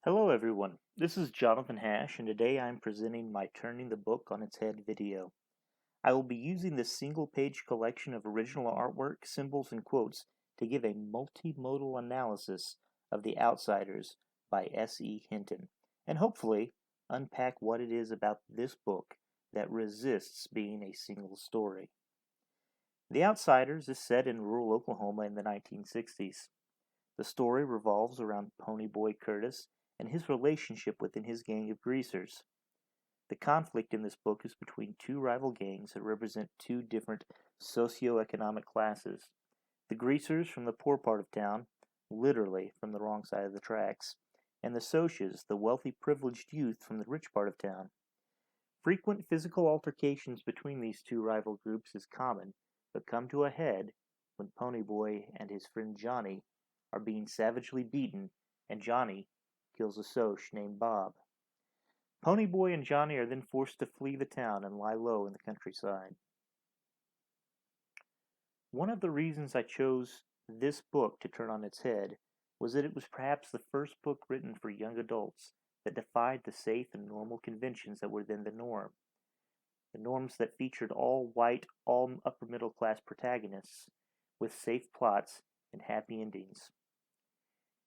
Hello everyone, this is Jonathan Hash and today I am presenting my Turning the Book on its Head video. I will be using this single-page collection of original artwork, symbols, and quotes to give a multimodal analysis of The Outsiders by S.E. Hinton, and hopefully unpack what it is about this book that resists being a single story. The Outsiders is set in rural Oklahoma in the 1960s. The story revolves around Ponyboy Curtis and his relationship within his gang of greasers. The conflict in this book is between two rival gangs that represent two different socioeconomic classes. The greasers from the poor part of town, literally from the wrong side of the tracks, and the socias, the wealthy privileged youth from the rich part of town. Frequent physical altercations between these two rival groups is common, but come to a head when Ponyboy and his friend Johnny are being savagely beaten, and Johnny kills a Soc named Bob. Ponyboy and Johnny are then forced to flee the town and lie low in the countryside. One of the reasons I chose this book to turn on its head was that it was perhaps the first book written for young adults that defied the safe and normal conventions that were then the norm. The norms that featured all white, all upper middle class protagonists with safe plots and happy endings.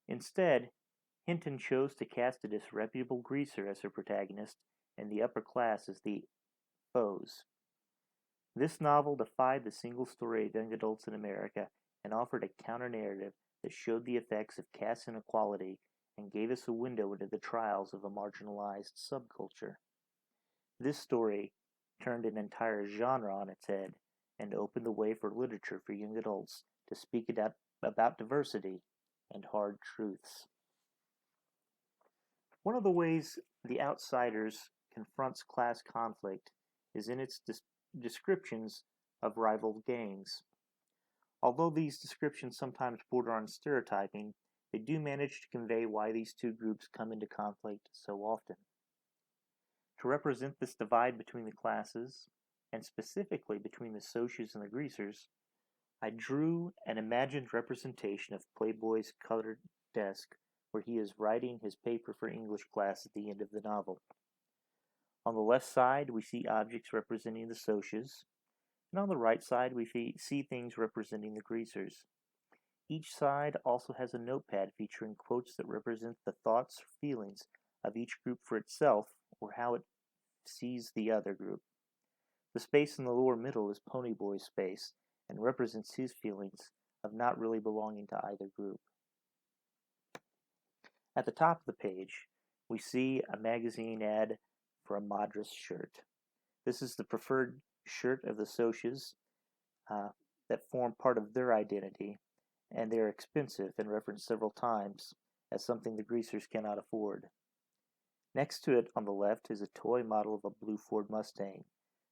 Instead, Hinton chose to cast a disreputable greaser as her protagonist and the upper class as the foes. This novel defied the single story of young adults in America and offered a counter-narrative that showed the effects of caste inequality and gave us a window into the trials of a marginalized subculture. This story turned an entire genre on its head and opened the way for literature for young adults to speak about diversity and hard truths. One of the ways The Outsiders confronts class conflict is in its descriptions of rival gangs. Although these descriptions sometimes border on stereotyping, they do manage to convey why these two groups come into conflict so often. To represent this divide between the classes, and specifically between the socias and the greasers, I drew an imagined representation of Playboy's colored desk where he is writing his paper for English class at the end of the novel. On the left side, we see objects representing the socias, and on the right side, we see things representing the greasers. Each side also has a notepad featuring quotes that represent the thoughts or feelings of each group for itself or how it sees the other group. The space in the lower middle is Ponyboy's space and represents his feelings of not really belonging to either group. At the top of the page, we see a magazine ad for a Madras shirt. This is the preferred shirt of the socias that form part of their identity, and they are expensive and referenced several times as something the greasers cannot afford. Next to it on the left is a toy model of a blue Ford Mustang,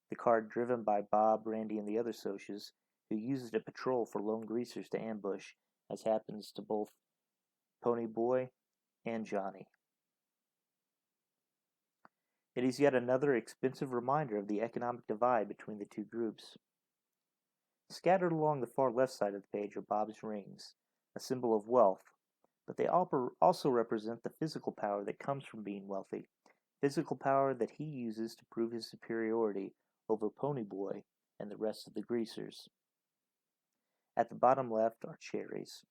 the car driven by Bob, Randy, and the other socias, who use it to patrol for lone greasers to ambush, as happens to both Ponyboy and Johnny. It is yet another expensive reminder of the economic divide between the two groups. Scattered along the far left side of the page are Bob's rings, a symbol of wealth, but they also represent the physical power that comes from being wealthy, physical power that he uses to prove his superiority over Ponyboy and the rest of the greasers. At the bottom left are cherries,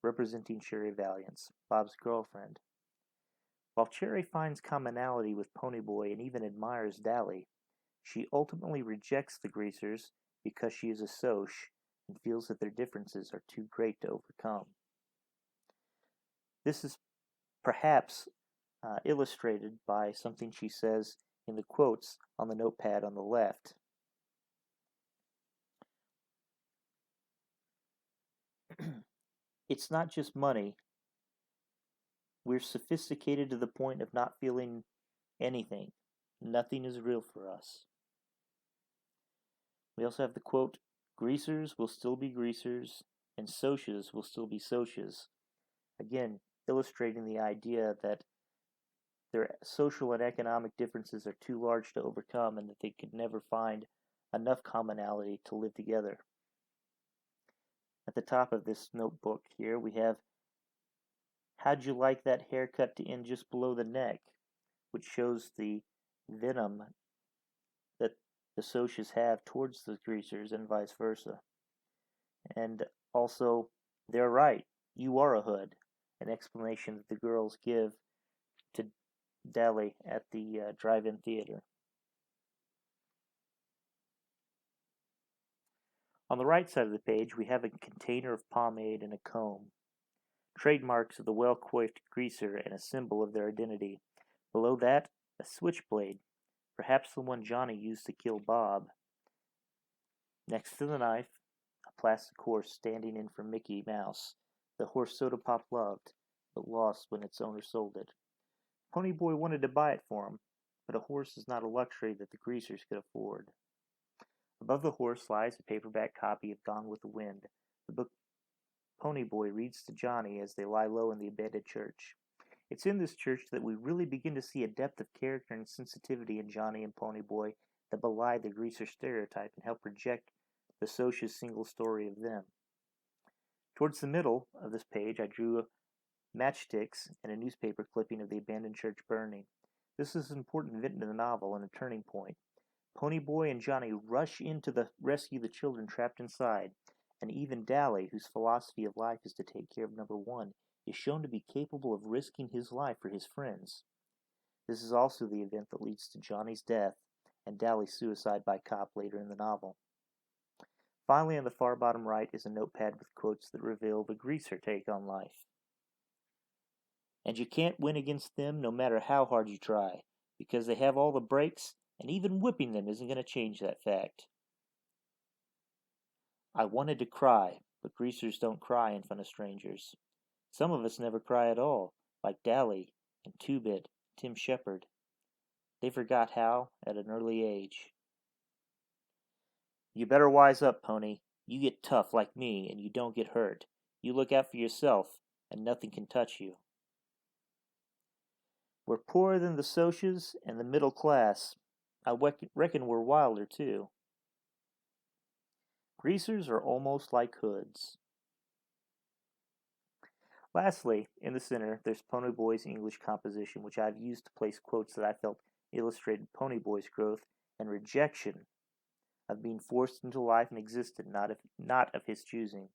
representing Cherry Valiance, Bob's girlfriend. While Cherry finds commonality with Ponyboy and even admires Dally, she ultimately rejects the greasers because she is a Soc and feels that their differences are too great to overcome. This is perhaps illustrated by something she says in the quotes on the notepad on the left. It's not just money. We're sophisticated to the point of not feeling anything. Nothing is real for us. We also have the quote, greasers will still be greasers and socias will still be socias. Again, illustrating the idea that their social and economic differences are too large to overcome and that they could never find enough commonality to live together. At the top of this notebook here, we have How'd you like that haircut to end just below the neck, which shows the venom that the Socias have towards the greasers and vice versa. And also, they're right, you are a hood, an explanation that the girls give to Dally at the drive-in theater. On the right side of the page, we have a container of pomade and a comb, trademarks of the well-coiffed greaser and a symbol of their identity. Below that, a switchblade, perhaps the one Johnny used to kill Bob. Next to the knife, a plastic horse standing in for Mickey Mouse, the horse Soda Pop loved, but lost when its owner sold it. Ponyboy wanted to buy it for him, but a horse is not a luxury that the greasers could afford. Above the horse lies a paperback copy of Gone with the Wind, the book Ponyboy reads to Johnny as they lie low in the abandoned church. It's in this church that we really begin to see a depth of character and sensitivity in Johnny and Ponyboy that belie the greaser stereotype and help reject the Socia's single story of them. Towards the middle of this page, I drew matchsticks and a newspaper clipping of the abandoned church burning. This is an important event in the novel and a turning point. Ponyboy and Johnny rush in to rescue the children trapped inside, and even Dally, whose philosophy of life is to take care of number one, is shown to be capable of risking his life for his friends. This is also the event that leads to Johnny's death and Dally's suicide by cop later in the novel. Finally, on the far bottom right is a notepad with quotes that reveal the greaser take on life. And you can't win against them no matter how hard you try, because they have all the breaks, and even whipping them isn't going to change that fact. I wanted to cry, but greasers don't cry in front of strangers. Some of us never cry at all, like Dally and Two-Bit, Tim Shepard. They forgot how at an early age. You better wise up, Pony. You get tough like me, and you don't get hurt. You look out for yourself, and nothing can touch you. We're poorer than the Socias and the middle class. I reckon we're wilder, too. Greasers are almost like hoods. Lastly, in the center, there's Ponyboy's English composition, which I've used to place quotes that I felt illustrated Ponyboy's growth and rejection of being forced into life and existence, not of his choosing.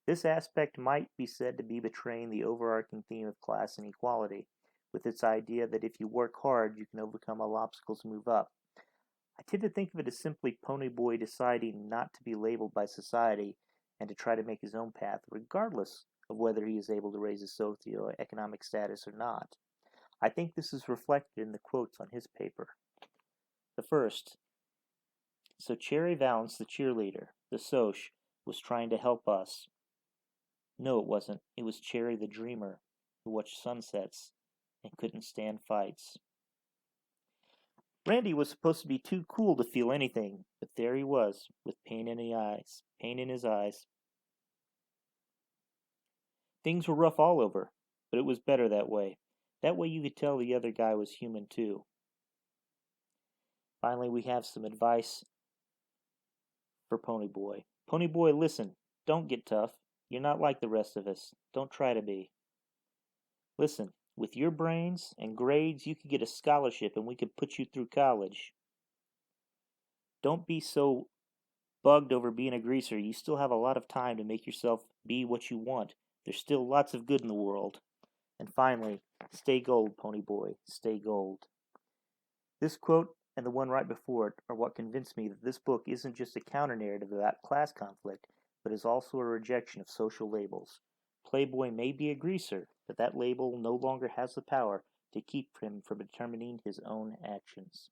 This aspect might be said to be betraying the overarching theme of class inequality, with its idea that if you work hard, you can overcome all obstacles and move up. I tend to think of it as simply Ponyboy deciding not to be labeled by society and to try to make his own path, regardless of whether he is able to raise his socioeconomic status or not. I think this is reflected in the quotes on his paper. The first, so Cherry Valance, the cheerleader, the Soc, was trying to help us. No, it wasn't. It was Cherry the dreamer, who watched sunsets and couldn't stand fights. Randy was supposed to be too cool to feel anything, but there he was, with pain in his eyes. Things were rough all over, but it was better that way. That way you could tell the other guy was human too. Finally, we have some advice for Ponyboy. Ponyboy, listen, don't get tough. You're not like the rest of us. Don't try to be. Listen, with your brains and grades, you could get a scholarship and we could put you through college. Don't be so bugged over being a greaser. You still have a lot of time to make yourself be what you want. There's still lots of good in the world. And finally, stay gold, Ponyboy, stay gold. This quote and the one right before it are what convinced me that this book isn't just a counter-narrative about class conflict, but is also a rejection of social labels. Playboy may be a greaser, but that label no longer has the power to keep him from determining his own actions.